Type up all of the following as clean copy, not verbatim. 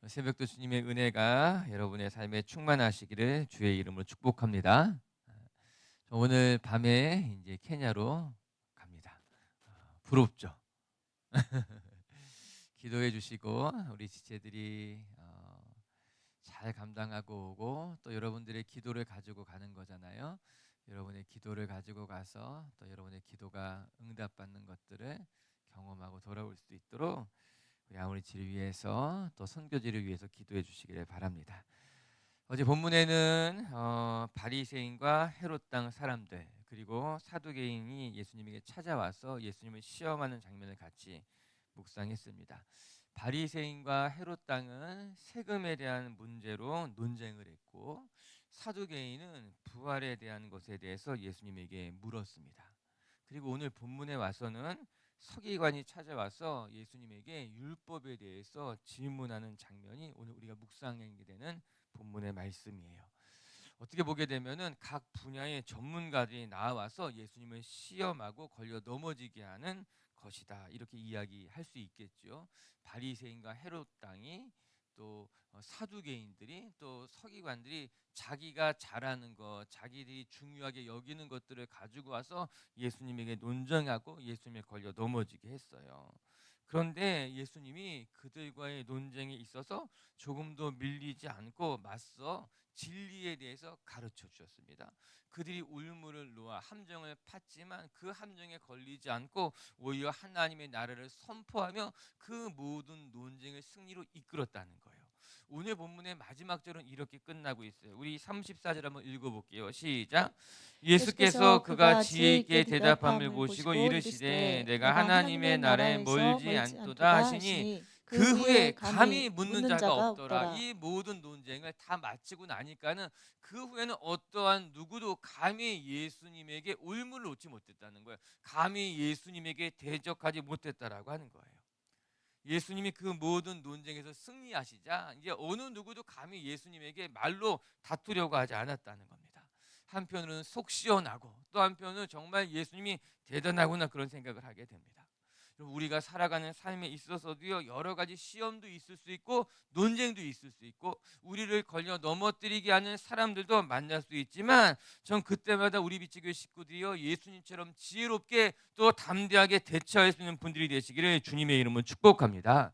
새벽도 주님의 은혜가 여러분의 삶에 충만하시기를 주의 이름으로 축복합니다. 저 오늘 밤에 이제 케냐로 갑니다. 부럽죠? 기도해 주시고 우리 지체들이 잘 감당하고 오고 또 여러분들의 기도를 가지고 가는 거잖아요. 여러분의 기도를 가지고 가서 또 여러분의 기도가 응답받는 것들을 경험하고 돌아올 수 있도록 우리 아우리치를 위해서 또 선교지를 위해서 기도해 주시기를 바랍니다. 어제 본문에는 바리새인과 헤롯 땅 사람들 그리고 사두개인이 예수님에게 찾아와서 예수님을 시험하는 장면을 같이 묵상했습니다. 바리새인과 헤롯 땅은 세금에 대한 문제로 논쟁을 했고 사두개인은 부활에 대한 것에 대해서 예수님에게 물었습니다. 그리고 오늘 본문에 와서는 서기관이 찾아와서 예수님에게 율법에 대해서 질문하는 장면이 오늘 우리가 묵상하게 되는 본문의 말씀이에요. 어떻게 보게 되면은 각 분야의 전문가들이 나와서 예수님을 시험하고 걸려 넘어지게 하는 것이다. 이렇게 이야기할 수 있겠죠. 바리새인과 헤롯 당이 또 사두개인들이 또 서기관들이 자기가 잘하는 것, 자기들이 중요하게 여기는 것들을 가지고 와서 예수님에게 논쟁하고 예수님에 걸려 넘어지게 했어요. 그런데 예수님이 그들과의 논쟁에 있어서 조금도 밀리지 않고 맞서 진리에 대해서 가르쳐 주셨습니다. 그들이 울무를 놓아 함정을 팠지만 그 함정에 걸리지 않고 오히려 하나님의 나라를 선포하며 그 모든 논쟁을 승리로 이끌었다는 거예요. 오늘 본문의 마지막 절은 이렇게 끝나고 있어요. 우리 34절 한번 읽어볼게요. 시작. 예수께서 예수께서 그가 그가 지혜 지혜 있게 있게 대답함을 대답함을 보시고 보시고 이르시되 이르시되 내가 내가 하나님의 하나님의 나라에 나라에서 멀지 멀지 않도다 않도다 하시니 하시니 그 그 후에 후에 감히 감히 묻는 묻는 자가 자가 없더라. 없더라. 이 모든 논쟁을 다 마치고 나니까는 그 후에는 어떠한 누구도 감히 예수님에게 올무를 놓지 못했다는 거예요. 감히 예수님에게 대적하지 못했다라고 하는 거예요. 예수님이 그 모든 논쟁에서 승리하시자 이제 어느 누구도 감히 예수님에게 말로 다투려고 하지 않았다는 겁니다. 한편으로는 속 시원하고 또 한편으로는 정말 예수님이 대단하구나 그런 생각을 하게 됩니다. 우리가 살아가는 삶에 있어서도요 여러 가지 시험도 있을 수 있고 논쟁도 있을 수 있고 우리를 걸려 넘어뜨리게 하는 사람들도 만날 수 있지만 전 그때마다 우리 비치교회 식구들이요 예수님처럼 지혜롭게 또 담대하게 대처할 수 있는 분들이 되시기를 주님의 이름으로 축복합니다.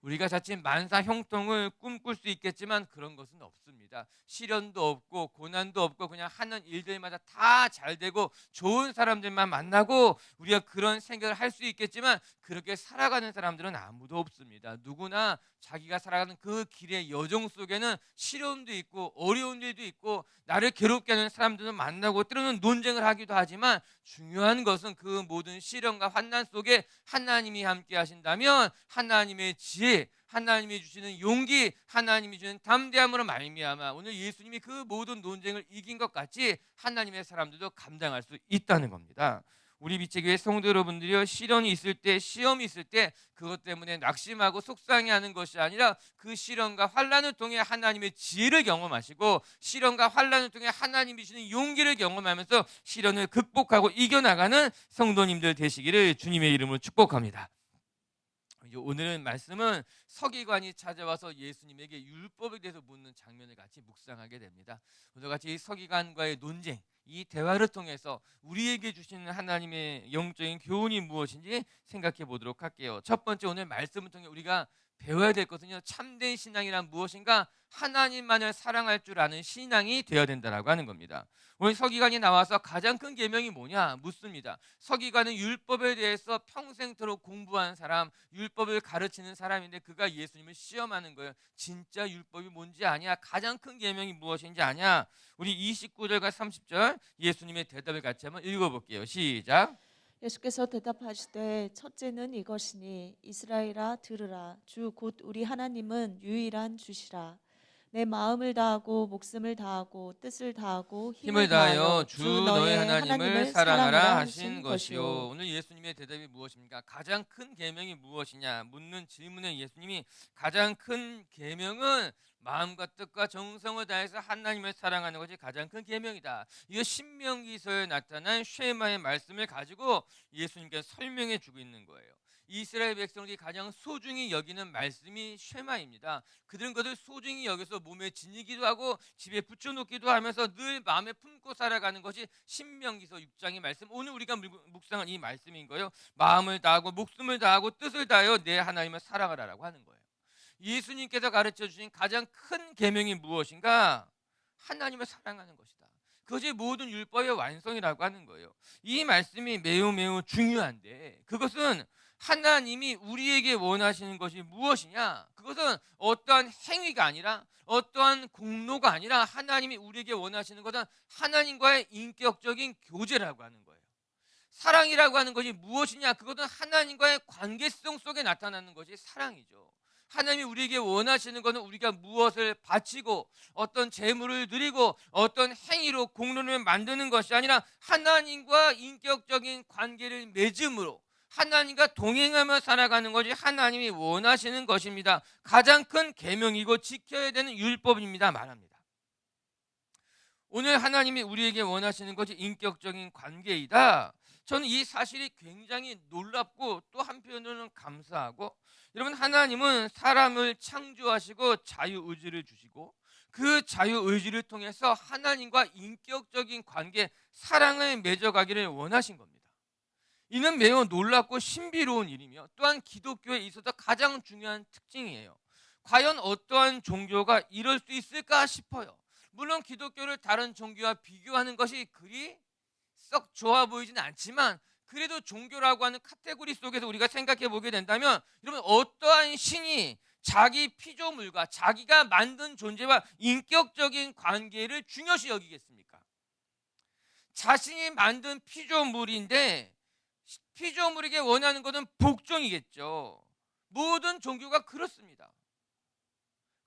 우리가 자칫 만사 형통을 꿈꿀 수 있겠지만 그런 것은 없습니다. 시련도 없고 고난도 없고 그냥 하는 일들마다 다 잘 되고 좋은 사람들만 만나고 우리가 그런 생각을 할 수 있겠지만 그렇게 살아가는 사람들은 아무도 없습니다. 누구나 자기가 살아가는 그 길의 여정 속에는 시련도 있고 어려운 일도 있고 나를 괴롭게 하는 사람들도 만나고 때로는 논쟁을 하기도 하지만 중요한 것은 그 모든 시련과 환난 속에 하나님이 함께 하신다면 하나님의 지혜, 하나님이 주시는 용기, 하나님이 주는 담대함으로 말미암아 오늘 예수님이 그 모든 논쟁을 이긴 것 같이 하나님의 사람들도 감당할 수 있다는 겁니다. 우리 비체교회 성도 여러분들이요 시련이 있을 때 시험이 있을 때 그것 때문에 낙심하고 속상해하는 것이 아니라 그 시련과 환난을 통해 하나님의 지혜를 경험하시고 시련과 환난을 통해 하나님이 주시는 용기를 경험하면서 시련을 극복하고 이겨나가는 성도님들 되시기를 주님의 이름으로 축복합니다. 이제 오늘은 말씀은 서기관이 찾아와서 예수님에게 율법에 대해서 묻는 장면을 같이 묵상하게 됩니다. 오늘 같이 서기관과의 논쟁, 이 대화를 통해서 우리에게 주시는 하나님의 영적인 교훈이 무엇인지 생각해 보도록 할게요. 첫 번째 오늘 말씀을 통해 우리가 배워야 될 것은요. 참된 신앙이란 무엇인가? 하나님만을 사랑할 줄 아는 신앙이 되어야 된다라고 하는 겁니다. 오늘 서기관이 나와서 가장 큰 계명이 뭐냐 묻습니다. 서기관은 율법에 대해서 평생토록 공부한 사람, 율법을 가르치는 사람인데 그가 예수님을 시험하는 거예요. 진짜 율법이 뭔지 아냐? 가장 큰 계명이 무엇인지 아냐? 우리 29절과 30절 예수님의 대답을 같이 한번 읽어볼게요. 시작. 예수께서 대답하시되 첫째는 이것이니 이스라엘아 들으라 주 곧 우리 하나님은 유일한 주시라. 내 마음을 다하고 목숨을 다하고 뜻을 다하고 힘을 힘을 다하여 다하여 주 주 너의 너의 하나님을 하나님을 사랑하라 사랑하라 하신 하신 것이요. 것이요. 오늘 예수님의 대답이 무엇입니까? 가장 큰 계명이 무엇이냐 묻는 질문에 예수님이 가장 큰 계명은 마음과 뜻과 정성을 다해서 하나님을 사랑하는 것이 가장 큰 계명이다. 이거 신명기서에 나타난 쉐마의 말씀을 가지고 예수님께서 설명해 주고 있는 거예요. 이스라엘 백성들이 가장 소중히 여기는 말씀이 쉐마입니다. 그들은 그것을 소중히 여겨서 몸에 지니기도 하고 집에 붙여놓기도 하면서 늘 마음에 품고 살아가는 것이 신명기서 6장의 말씀, 오늘 우리가 묵상한 이 말씀인 거예요. 마음을 다하고 목숨을 다하고 뜻을 다하여 내 하나님을 사랑하라라고 하는 거예요. 예수님께서 가르쳐 주신 가장 큰 계명이 무엇인가? 하나님을 사랑하는 것이다. 그것이 모든 율법의 완성이라고 하는 거예요. 이 말씀이 매우 매우 중요한데, 그것은 하나님이 우리에게 원하시는 것이 무엇이냐? 그것은 어떠한 행위가 아니라, 어떠한 공로가 아니라, 하나님이 우리에게 원하시는 것은 하나님과의 인격적인 교제라고 하는 거예요. 사랑이라고 하는 것이 무엇이냐? 그것은 하나님과의 관계성 속에 나타나는 것이 사랑이죠. 하나님이 우리에게 원하시는 것은 우리가 무엇을 바치고 어떤 재물을 드리고 어떤 행위로 공로를 만드는 것이 아니라 하나님과 인격적인 관계를 맺음으로 하나님과 동행하며 살아가는 것이 하나님이 원하시는 것입니다. 가장 큰 계명이고 지켜야 되는 율법입니다 말합니다. 오늘 하나님이 우리에게 원하시는 것이 인격적인 관계이다. 저는 이 사실이 굉장히 놀랍고 또 한편으로는 감사하고, 여러분, 하나님은 사람을 창조하시고 자유의지를 주시고 그 자유의지를 통해서 하나님과 인격적인 관계, 사랑을 맺어가기를 원하신 겁니다. 이는 매우 놀랍고 신비로운 일이며 또한 기독교에 있어서 가장 중요한 특징이에요. 과연 어떠한 종교가 이럴 수 있을까 싶어요. 물론 기독교를 다른 종교와 비교하는 것이 그리 썩 좋아 보이지는 않지만, 그래도 종교라고 하는 카테고리 속에서 우리가 생각해 보게 된다면, 여러분, 어떠한 신이 자기 피조물과 자기가 만든 존재와 인격적인 관계를 중요시 여기겠습니까? 자신이 만든 피조물인데 피조물에게 원하는 것은 복종이겠죠. 모든 종교가 그렇습니다.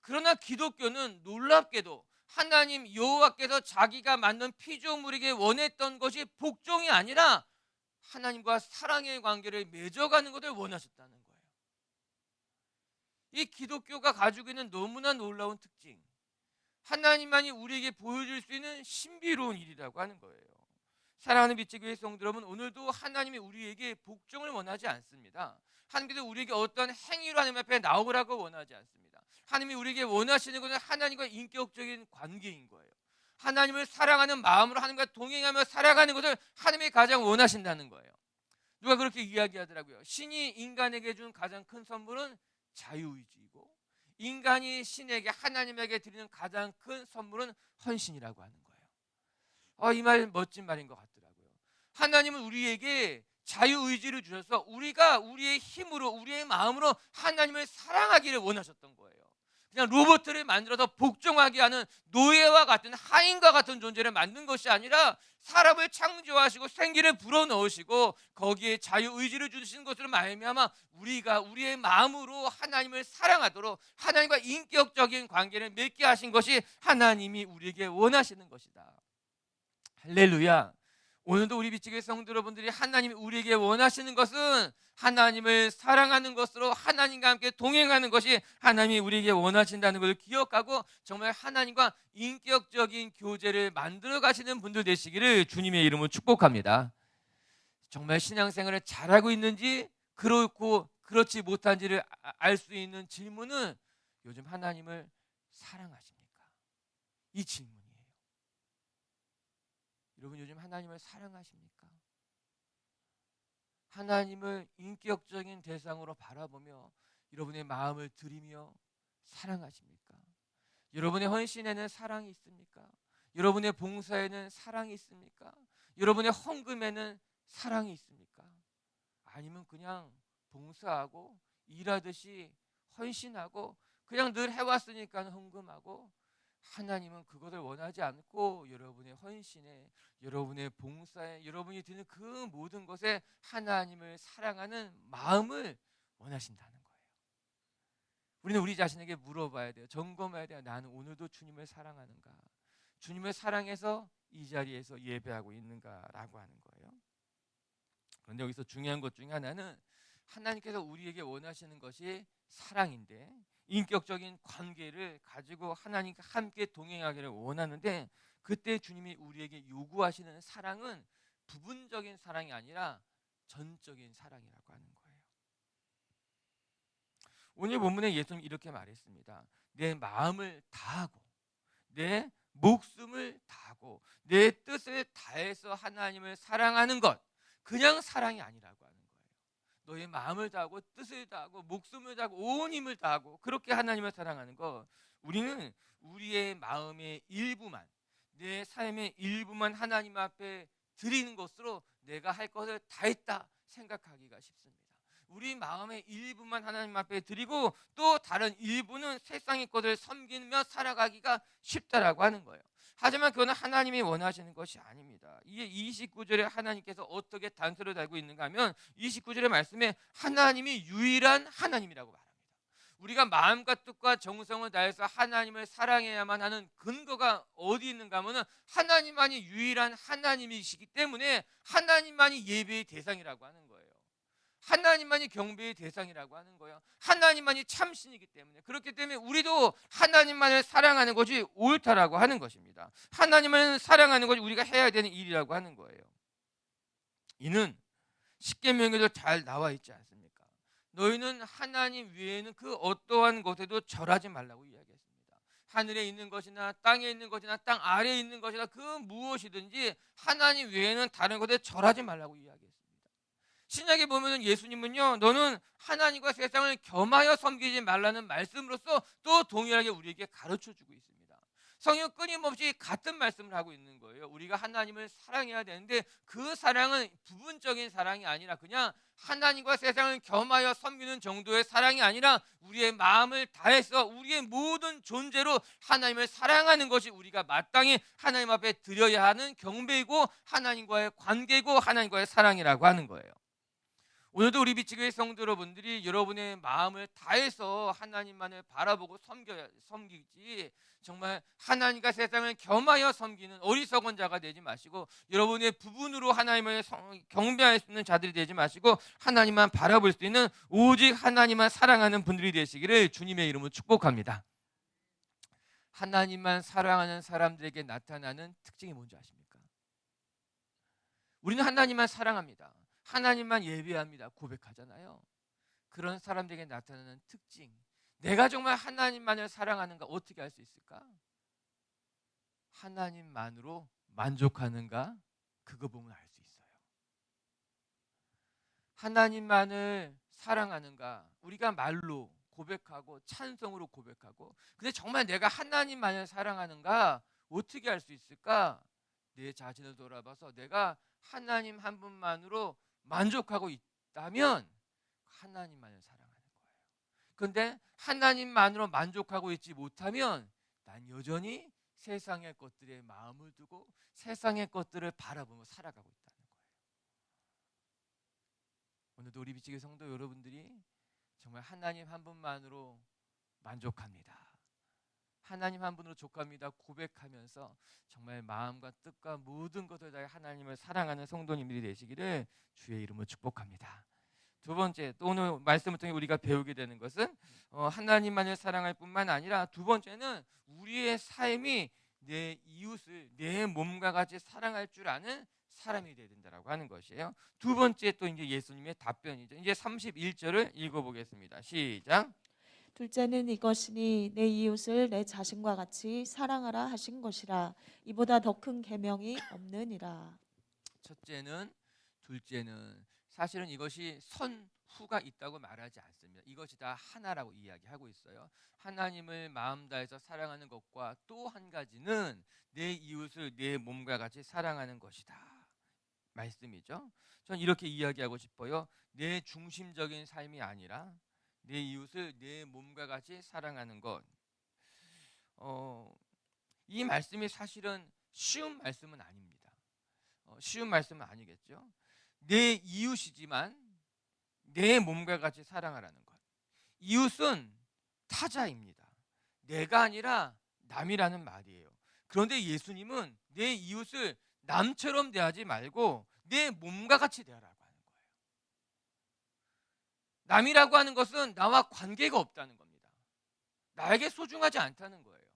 그러나 기독교는 놀랍게도 하나님 여호와께서 자기가 만든 피조물에게 원했던 것이 복종이 아니라 하나님과 사랑의 관계를 맺어가는 것을 원하셨다는 거예요. 이 기독교가 가지고 있는 너무나 놀라운 특징, 하나님만이 우리에게 보여줄 수 있는 신비로운 일이라고 하는 거예요. 사랑하는 빛의 성도 여러분, 오늘도 하나님이 우리에게 복종을 원하지 않습니다. 하나님께서 우리에게 어떤 행위로 하나님 앞에 나오라고 원하지 않습니다. 하나님이 우리에게 원하시는 것은 하나님과 인격적인 관계인 거예요. 하나님을 사랑하는 마음으로 하나님과 동행하며 살아가는 것을 하나님이 가장 원하신다는 거예요. 누가 그렇게 이야기하더라고요. 신이 인간에게 준 가장 큰 선물은 자유의지이고, 인간이 신에게, 하나님에게 드리는 가장 큰 선물은 헌신이라고 하는 거예요. 이 말 멋진 말인 것 같더라고요. 하나님은 우리에게 자유의지를 주셔서 우리가 우리의 힘으로, 우리의 마음으로 하나님을 사랑하기를 원하셨던 거예요. 그냥 로봇을 만들어서 복종하게 하는 노예와 같은, 하인과 같은 존재를 만든 것이 아니라 사람을 창조하시고 생기를 불어넣으시고 거기에 자유의지를 주신 것으로 말미암아 우리가 우리의 마음으로 하나님을 사랑하도록 하나님과 인격적인 관계를 맺게 하신 것이 하나님이 우리에게 원하시는 것이다. 할렐루야. 오늘도 우리 빛의 성도 여러분들이 하나님이 우리에게 원하시는 것은 하나님을 사랑하는 것으로 하나님과 함께 동행하는 것이 하나님이 우리에게 원하신다는 것을 기억하고 정말 하나님과 인격적인 교제를 만들어 가시는 분들 되시기를 주님의 이름으로 축복합니다. 정말 신앙생활을 잘하고 있는지, 그렇고 그렇지 못한지를 알 수 있는 질문은 요즘 하나님을 사랑하십니까? 이 질문. 여러분, 요즘 하나님을 사랑하십니까? 하나님을 인격적인 대상으로 바라보며 여러분의 마음을 드리며 사랑하십니까? 여러분의 헌신에는 사랑이 있습니까? 여러분의 봉사에는 사랑이 있습니까? 여러분의 헌금에는 사랑이 있습니까? 아니면 그냥 봉사하고 일하듯이 헌신하고 그냥 늘 해왔으니까 헌금하고, 하나님은 그것을 원하지 않고 여러분의 헌신에, 여러분의 봉사에, 여러분이 드는 그 모든 것에 하나님을 사랑하는 마음을 원하신다는 거예요. 우리는 우리 자신에게 물어봐야 돼요. 점검해야 돼요. 나는 오늘도 주님을 사랑하는가? 주님을 사랑해서 이 자리에서 예배하고 있는가라고 하는 거예요. 그런데 여기서 중요한 것 중에 하나는 하나님께서 우리에게 원하시는 것이 사랑인데, 인격적인 관계를 가지고 하나님과 함께 동행하기를 원하는데, 그때 주님이 우리에게 요구하시는 사랑은 부분적인 사랑이 아니라 전적인 사랑이라고 하는 거예요. 오늘 본문에 예수님 이렇게 말했습니다. 내 마음을 다하고 내 목숨을 다하고 내 뜻을 다해서 하나님을 사랑하는 것, 그냥 사랑이 아니라고 하는 거예요. 너의 마음을 다하고 뜻을 다하고 목숨을 다하고 온 힘을 다하고 그렇게 하나님을 사랑하는 것, 우리는 우리의 마음의 일부만, 내 삶의 일부만 하나님 앞에 드리는 것으로 내가 할 것을 다 했다 생각하기가 쉽습니다. 우리 마음의 일부만 하나님 앞에 드리고 또 다른 일부는 세상의 것을 섬기며 살아가기가 쉽다라고 하는 거예요. 하지만 그거는 하나님이 원하시는 것이 아닙니다. 이게 29절에 하나님께서 어떻게 단서를 달고 있는가 하면 29절의 말씀에 하나님이 유일한 하나님이라고 말합니다. 우리가 마음과 뜻과 정성을 다해서 하나님을 사랑해야만 하는 근거가 어디 있는가 하면 하나님만이 유일한 하나님이시기 때문에 하나님만이 예배의 대상이라고 하는 거예요. 하나님만이 경배의 대상이라고 하는 거예요. 하나님만이 참신이기 때문에, 그렇기 때문에 우리도 하나님만을 사랑하는 것이 옳다라고 하는 것입니다. 하나님을 사랑하는 것이 우리가 해야 되는 일이라고 하는 거예요. 이는 십계명에도 잘 나와 있지 않습니까? 너희는 하나님 외에는 그 어떠한 것에도 절하지 말라고 이야기했습니다. 하늘에 있는 것이나 땅에 있는 것이나 땅 아래에 있는 것이나 그 무엇이든지 하나님 외에는 다른 것에 절하지 말라고 이야기했습니다. 신약에 보면 예수님은요, 너는 하나님과 세상을 겸하여 섬기지 말라는 말씀으로써 또 동일하게 우리에게 가르쳐주고 있습니다. 성경은 끊임없이 같은 말씀을 하고 있는 거예요. 우리가 하나님을 사랑해야 되는데 그 사랑은 부분적인 사랑이 아니라 그냥 하나님과 세상을 겸하여 섬기는 정도의 사랑이 아니라 우리의 마음을 다해서 우리의 모든 존재로 하나님을 사랑하는 것이 우리가 마땅히 하나님 앞에 드려야 하는 경배이고 하나님과의 관계이고 하나님과의 사랑이라고 하는 거예요. 오늘도 우리 비치교회 성도 여러분들이 여러분의 마음을 다해서 하나님만을 바라보고 섬기지, 정말 하나님과 세상을 겸하여 섬기는 어리석은 자가 되지 마시고 여러분의 부분으로 하나님을 경배할 수 있는 자들이 되지 마시고 하나님만 바라볼 수 있는 오직 하나님만 사랑하는 분들이 되시기를 주님의 이름으로 축복합니다. 하나님만 사랑하는 사람들에게 나타나는 특징이 뭔지 아십니까? 우리는 하나님만 사랑합니다. 하나님만 예배합니다. 고백하잖아요. 그런 사람들에게 나타나는 특징, 내가 정말 하나님만을 사랑하는가 어떻게 알 수 있을까? 하나님만으로 만족하는가? 그거 보면 알 수 있어요. 하나님만을 사랑하는가? 우리가 말로 고백하고 찬송으로 고백하고, 근데 정말 내가 하나님만을 사랑하는가 어떻게 알 수 있을까? 내 자신을 돌아봐서 내가 하나님 한 분만으로 만족하고 있다면 하나님만을 사랑하는 거예요. 그런데 하나님만으로 만족하고 있지 못하면 난 여전히 세상의 것들에 마음을 두고 세상의 것들을 바라보며 살아가고 있다는 거예요. 오늘도 우리 비치기 성도 여러분들이 정말 하나님 한 분만으로 만족합니다, 하나님 한 분으로 족합니다 고백하면서 정말 마음과 뜻과 모든 것을 다해 하나님을 사랑하는 성도님들이 되시기를 주의 이름으로 축복합니다. 두 번째, 또 오늘 말씀을 통해 우리가 배우게 되는 것은 하나님만을 사랑할 뿐만 아니라 두 번째는 우리의 삶이 내 이웃을 내 몸과 같이 사랑할 줄 아는 사람이 되어야 된다라고 하는 것이에요. 두 번째 또 이제 예수님의 답변이죠. 이제 31절을 읽어보겠습니다. 시작. 둘째는 이것이니 내 이웃을 내 자신과 같이 사랑하라 하신 것이라. 이보다 더 큰 계명이 없느니라. 첫째는, 둘째는, 사실은 이것이 선후가 있다고 말하지 않습니다. 이것이 다 하나라고 이야기하고 있어요. 하나님을 마음 다해서 사랑하는 것과 또 한 가지는 내 이웃을 내 몸과 같이 사랑하는 것이다 말씀이죠. 전 이렇게 이야기하고 싶어요. 내 중심적인 삶이 아니라 내 이웃을 내 몸과 같이 사랑하는 것. 이 말씀이 사실은 쉬운 말씀은 아닙니다. 쉬운 말씀은 아니겠죠. 내 이웃이지만 내 몸과 같이 사랑하라는 것. 이웃은 타자입니다. 내가 아니라 남이라는 말이에요. 그런데 예수님은 내 이웃을 남처럼 대하지 말고 내 몸과 같이 대하라고 하는 거예요. 남이라고 하는 것은 나와 관계가 없다는 겁니다. 나에게 소중하지 않다는 거예요.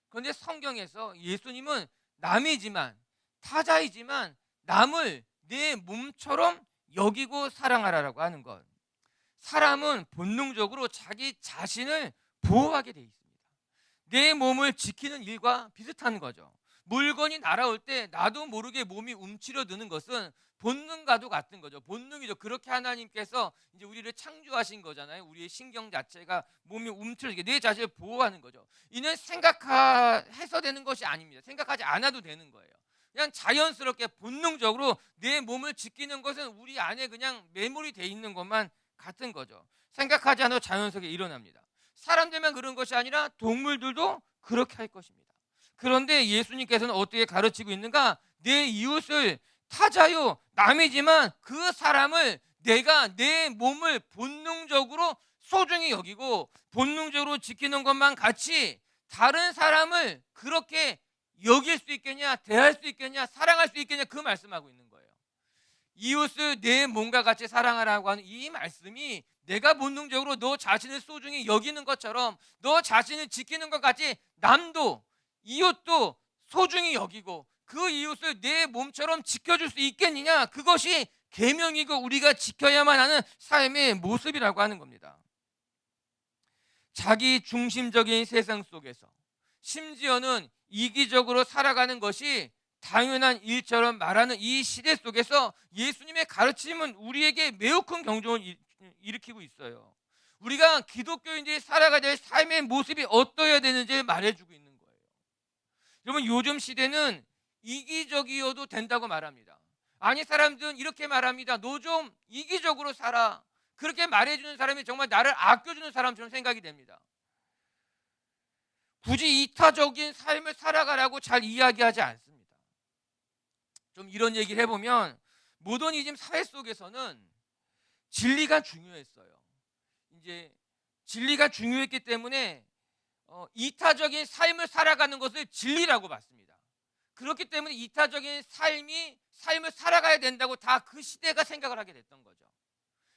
그런데 성경에서 예수님은 남이지만 타자이지만 남을 내 몸처럼 여기고 사랑하라고 하는 것. 사람은 본능적으로 자기 자신을 보호하게 돼 있습니다. 내 몸을 지키는 일과 비슷한 거죠. 물건이 날아올 때 나도 모르게 몸이 움츠려드는 것은 본능과도 같은 거죠. 본능이죠. 그렇게 하나님께서 이제 우리를 창조하신 거잖아요. 우리의 신경 자체가 몸이 움츠러지게 내 자신을 보호하는 거죠. 이는 생각해서 되는 것이 아닙니다. 생각하지 않아도 되는 거예요. 그냥 자연스럽게 본능적으로 내 몸을 지키는 것은 우리 안에 그냥 메모리 돼 있는 것만 같은 거죠. 생각하지 않아도 자연스럽게 일어납니다. 사람들만 그런 것이 아니라 동물들도 그렇게 할 것입니다. 그런데 예수님께서는 어떻게 가르치고 있는가? 내 이웃을 타자요 남이지만 그 사람을 내가 내 몸을 본능적으로 소중히 여기고 본능적으로 지키는 것만 같이 다른 사람을 그렇게 여길 수 있겠냐, 대할 수 있겠냐, 사랑할 수 있겠냐, 그 말씀하고 있는 거예요. 이웃을 내 몸과 같이 사랑하라고 하는 이 말씀이 내가 본능적으로 너 자신을 소중히 여기는 것처럼 너 자신을 지키는 것 같이 남도 이웃도 소중히 여기고 그 이웃을 내 몸처럼 지켜줄 수 있겠느냐, 그것이 계명이고 우리가 지켜야만 하는 삶의 모습이라고 하는 겁니다. 자기 중심적인 세상 속에서 심지어는 이기적으로 살아가는 것이 당연한 일처럼 말하는 이 시대 속에서 예수님의 가르침은 우리에게 매우 큰 경종을 일으키고 있어요. 우리가 기독교인들이 살아가야 될 삶의 모습이 어떠해야 되는지 말해주고 있는 거예요. 여러분, 요즘 시대는 이기적이어도 된다고 말합니다. 아니, 사람들은 이렇게 말합니다. 너 좀 이기적으로 살아. 그렇게 말해주는 사람이 정말 나를 아껴주는 사람처럼 생각이 됩니다. 굳이 이타적인 삶을 살아가라고 잘 이야기하지 않습니다. 좀 이런 얘기를 해보면 모더니즘 사회 속에서는 진리가 중요했어요. 이제 진리가 중요했기 때문에 이타적인 삶을 살아가는 것을 진리라고 봤습니다. 그렇기 때문에 이타적인 삶을 살아가야 된다고 다 그 시대가 생각을 하게 됐던 거죠.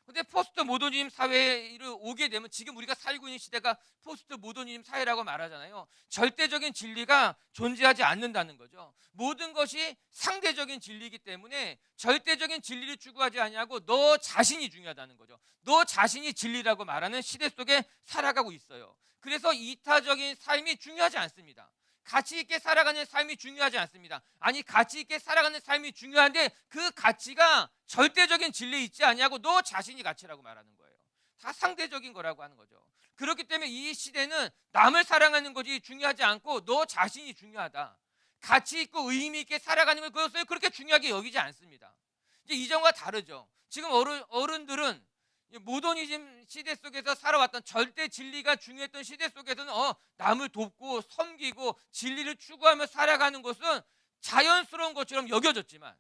근데 포스트 모더니즘 사회를 오게 되면 지금 우리가 살고 있는 시대가 포스트 모더니즘 사회라고 말하잖아요. 절대적인 진리가 존재하지 않는다는 거죠. 모든 것이 상대적인 진리이기 때문에 절대적인 진리를 추구하지 아니하고 너 자신이 중요하다는 거죠. 너 자신이 진리라고 말하는 시대 속에 살아가고 있어요. 그래서 이타적인 삶이 중요하지 않습니다. 가치 있게 살아가는 삶이 중요하지 않습니다. 아니, 가치 있게 살아가는 삶이 중요한데 그 가치가 절대적인 진리에 있지 아니하고 너 자신이 가치라고 말하는 거예요. 다 상대적인 거라고 하는 거죠. 그렇기 때문에 이 시대는 남을 사랑하는 것이 중요하지 않고 너 자신이 중요하다. 가치 있고 의미 있게 살아가는 것을 그렇게 중요하게 여기지 않습니다. 이제 이전과 다르죠. 지금 어른들은 모더니즘 시대 속에서 살아왔던 절대 진리가 중요했던 시대 속에서는 남을 돕고 섬기고 진리를 추구하며 살아가는 것은 자연스러운 것처럼 여겨졌지만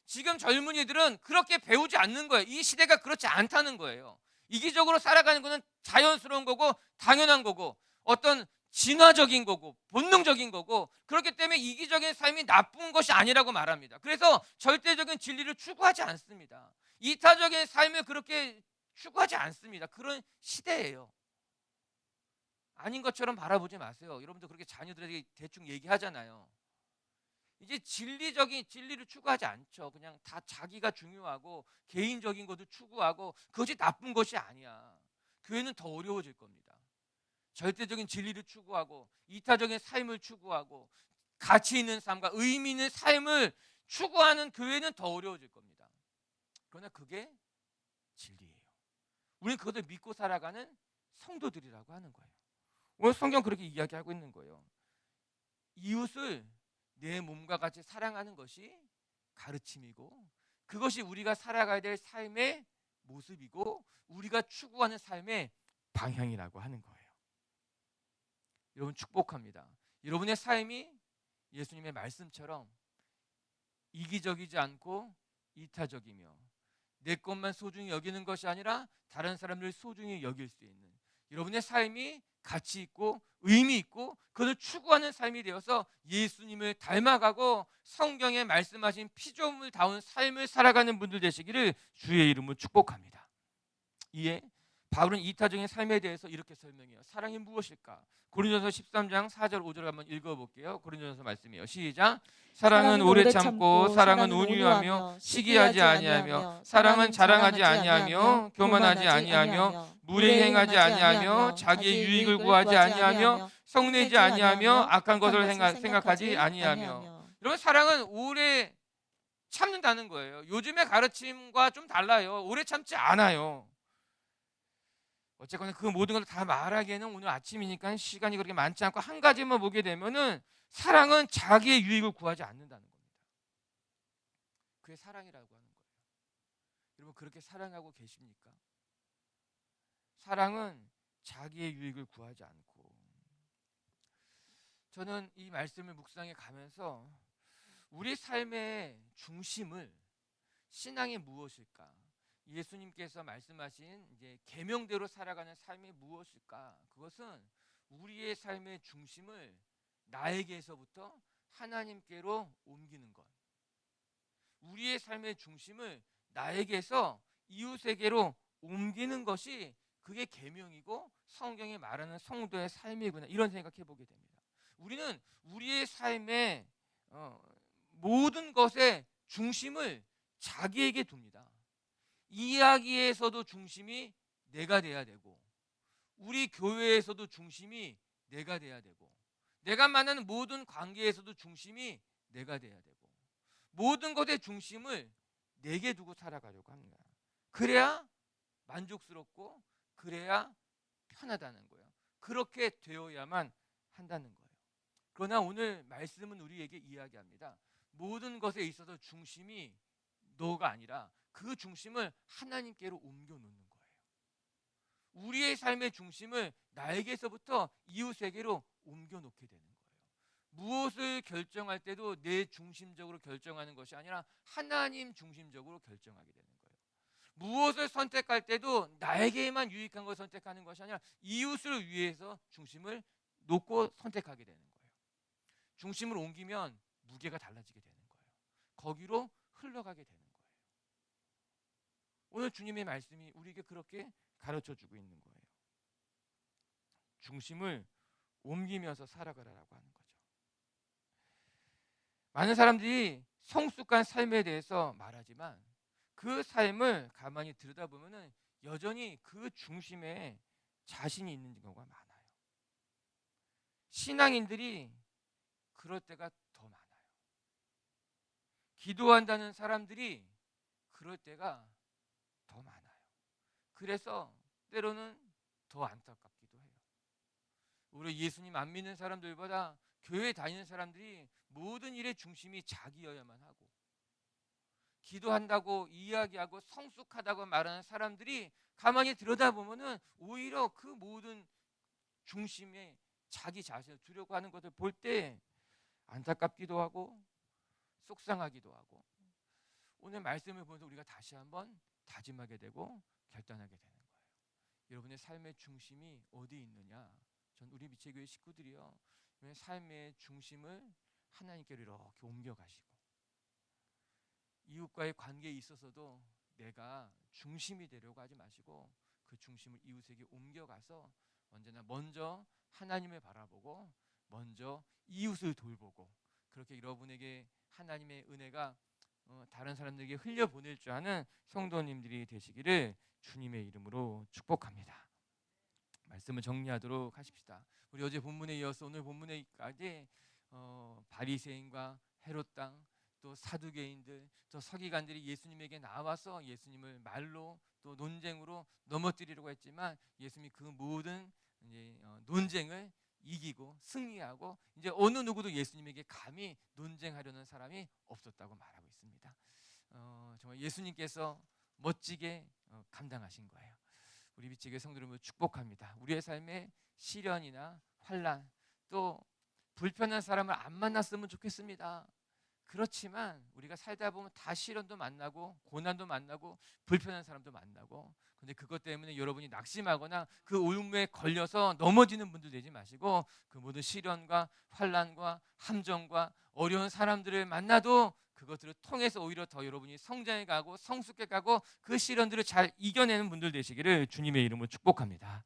지금 젊은이들은 그렇게 배우지 않는 거예요. 이 시대가 그렇지 않다는 거예요. 이기적으로 살아가는 것은 자연스러운 거고 당연한 거고 어떤 진화적인 거고 본능적인 거고, 그렇기 때문에 이기적인 삶이 나쁜 것이 아니라고 말합니다. 그래서 절대적인 진리를 추구하지 않습니다. 이타적인 삶을 그렇게 추구하지 않습니다. 그런 시대예요. 아닌 것처럼 바라보지 마세요. 여러분도 그렇게 자녀들에게 대충 얘기하잖아요. 이제 진리를 추구하지 않죠. 그냥 다 자기가 중요하고 개인적인 것도 추구하고 그것이 나쁜 것이 아니야. 교회는 더 어려워질 겁니다. 절대적인 진리를 추구하고 이타적인 삶을 추구하고 가치 있는 삶과 의미 있는 삶을 추구하는 교회는 더 어려워질 겁니다. 그러나 그게 진리예요. 우리는 그것을 믿고 살아가는 성도들이라고 하는 거예요. 오늘 성경 그렇게 이야기하고 있는 거예요. 이웃을 내 몸과 같이 사랑하는 것이 가르침이고 그것이 우리가 살아가야 될 삶의 모습이고 우리가 추구하는 삶의 방향이라고 하는 거예요. 여러분, 축복합니다. 여러분의 삶이 예수님의 말씀처럼 이기적이지 않고 이타적이며 내 것만 소중히 여기는 것이 아니라 다른 사람들 소중히 여길 수 있는 여러분의 삶이 가치 있고 의미 있고 그것을 추구하는 삶이 되어서 예수님을 닮아가고 성경에 말씀하신 피조물다운 삶을 살아가는 분들 되시기를 주의 이름으로 축복합니다. 이에 바울은 이타적인 삶에 대해서 이렇게 설명해요. 사랑이 무엇일까? 고린도전서 13장 4절 5절 한번 읽어볼게요. 고린도전서 말씀이에요. 시작. 사랑은 오래 참고, 사랑은 온유하며, 시기하지 아니하며, 사랑은 자랑하지 아니하며, 교만하지 아니하며, 무례 행하지 아니하며, 자기의 유익을 구하지 아니하며, 성내지 아니하며, 악한 것을 생각하지 아니하며. 여러분, 사랑은 오래 참는다는 거예요. 요즘의 가르침과 좀 달라요. 오래 참지 않아요. 어쨌거나 그 모든 것을 다 말하기에는 오늘 아침이니까 시간이 그렇게 많지 않고 한 가지만 보게 되면은 사랑은 자기의 유익을 구하지 않는다는 겁니다. 그게 사랑이라고 하는 거예요. 여러분 그렇게 사랑하고 계십니까? 사랑은 자기의 유익을 구하지 않고, 저는 이 말씀을 묵상해 가면서 우리 삶의 중심을, 신앙이 무엇일까? 예수님께서 말씀하신 이제 계명대로 살아가는 삶이 무엇일까? 그것은 우리의 삶의 중심을 나에게서부터 하나님께로 옮기는 것. 우리의 삶의 중심을 나에게서 이웃에게로 옮기는 것이, 그게 계명이고 성경이 말하는 성도의 삶이구나, 이런 생각해 보게 됩니다. 우리는 우리의 삶의 모든 것의 중심을 자기에게 둡니다. 이야기에서도 중심이 내가 돼야 되고, 우리 교회에서도 중심이 내가 돼야 되고, 내가 만나는 모든 관계에서도 중심이 내가 돼야 되고, 모든 것의 중심을 내게 두고 살아가려고 합니다. 그래야 만족스럽고 그래야 편하다는 거예요. 그렇게 되어야만 한다는 거예요. 그러나 오늘 말씀은 우리에게 이야기합니다. 모든 것에 있어서 중심이 너가 아니라 그 중심을 하나님께로 옮겨 놓는 거예요. 우리의 삶의 중심을 나에게서부터 이웃에게로 옮겨 놓게 되는 거예요. 무엇을 결정할 때도 내 중심적으로 결정하는 것이 아니라 하나님 중심적으로 결정하게 되는 거예요. 무엇을 선택할 때도 나에게만 유익한 것을 선택하는 것이 아니라 이웃을 위해서 중심을 놓고 선택하게 되는 거예요. 중심을 옮기면 무게가 달라지게 되는 거예요. 거기로 흘러가게 되는 거예요. 오늘 주님의 말씀이 우리에게 그렇게 가르쳐주고 있는 거예요. 중심을 옮기면서 살아가라라고 하는 거죠. 많은 사람들이 성숙한 삶에 대해서 말하지만 그 삶을 가만히 들여다보면 여전히 그 중심에 자신이 있는 경우가 많아요. 신앙인들이 그럴 때가 더 많아요. 기도한다는 사람들이 그럴 때가 더 많아요. 그래서 때로는 더 안타깝기도 해요. 우리 예수님 안 믿는 사람들보다 교회 다니는 사람들이 모든 일의 중심이 자기여야만 하고, 기도한다고 이야기하고 성숙하다고 말하는 사람들이 가만히 들여다보면은 오히려 그 모든 중심에 자기 자신을 두려고 하는 것을 볼 때 안타깝기도 하고 속상하기도 하고, 오늘 말씀을 보면서 우리가 다시 한번 다짐하게 되고 결단하게 되는 거예요. 여러분의 삶의 중심이 어디 있느냐? 전 우리 미체교회 식구들이요, 삶의 중심을 하나님께로 이렇게 옮겨가시고, 이웃과의 관계에 있어서도 내가 중심이 되려고 하지 마시고 그 중심을 이웃에게 옮겨가서 언제나 먼저 하나님을 바라보고 먼저 이웃을 돌보고, 그렇게 여러분에게 하나님의 은혜가 다른 사람들에게 흘려보낼 줄 아는 성도님들이 되시기를 주님의 이름으로 축복합니다. 말씀을 정리하도록 하십시다. 우리 어제 본문에 이어서 오늘 본문에까지 바리새인과 헤롯 땅, 또 사두개인들, 또 서기관들이 예수님에게 나와서 예수님을 말로 또 논쟁으로 넘어뜨리려고 했지만 예수님이 그 모든 이제 논쟁을 이기고 승리하고 이제 어느 누구도 예수님에게 감히 논쟁하려는 사람이 없었다고 말하고 있습니다. 정말 예수님께서 멋지게 감당하신 거예요. 우리 미치게 성도님을 축복합니다. 우리의 삶에 시련이나 환난, 또 불편한 사람을 안 만났으면 좋겠습니다. 그렇지만 우리가 살다 보면 다 시련도 만나고 고난도 만나고 불편한 사람도 만나고, 근데 그것 때문에 여러분이 낙심하거나 그 올무에 걸려서 넘어지는 분들 되지 마시고, 그 모든 시련과 환난과 함정과 어려운 사람들을 만나도 그것들을 통해서 오히려 더 여러분이 성장해 가고 성숙해 가고 그 시련들을 잘 이겨내는 분들 되시기를 주님의 이름으로 축복합니다.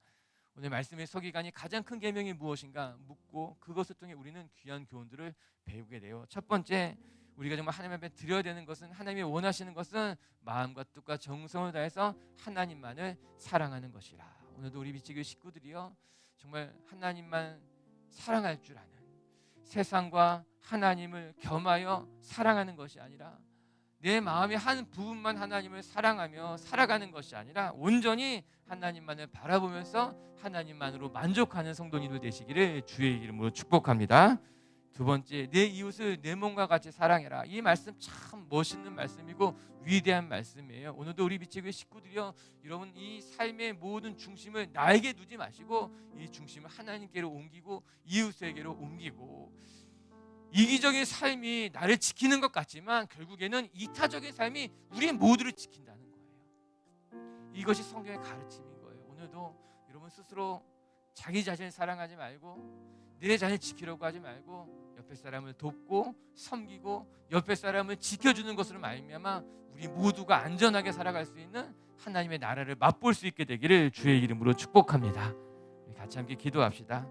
오늘 말씀의 서기관이 가장 큰 계명이 무엇인가 묻고 그것을 통해 우리는 귀한 교훈들을 배우게 돼요. 첫 번째, 우리가 정말 하나님 앞에 드려야 되는 것은, 하나님이 원하시는 것은 마음과 뜻과 정성을 다해서 하나님만을 사랑하는 것이라. 오늘도 우리 미치교회 식구들이요, 정말 하나님만 사랑할 줄 아는, 세상과 하나님을 겸하여 사랑하는 것이 아니라 내 마음의 한 부분만 하나님을 사랑하며 살아가는 것이 아니라 온전히 하나님만을 바라보면서 하나님만으로 만족하는 성도님들 되시기를 주의 이름으로 축복합니다. 두 번째, 내 이웃을 내 몸과 같이 사랑해라. 이 말씀 참 멋있는 말씀이고 위대한 말씀이에요. 오늘도 우리 미치교회 식구들이요, 여러분 이 삶의 모든 중심을 나에게 두지 마시고 이 중심을 하나님께로 옮기고 이웃에게로 옮기고, 이기적인 삶이 나를 지키는 것 같지만 결국에는 이타적인 삶이 우리 모두를 지킨다는 거예요. 이것이 성경의 가르침인 거예요. 오늘도 여러분 스스로 자기 자신을 사랑하지 말고 내 자신을 지키려고 하지 말고 옆에 사람을 돕고 섬기고 옆에 사람을 지켜주는 것으로 말미암아 우리 모두가 안전하게 살아갈 수 있는 하나님의 나라를 맛볼 수 있게 되기를 주의 이름으로 축복합니다. 같이 함께 기도합시다.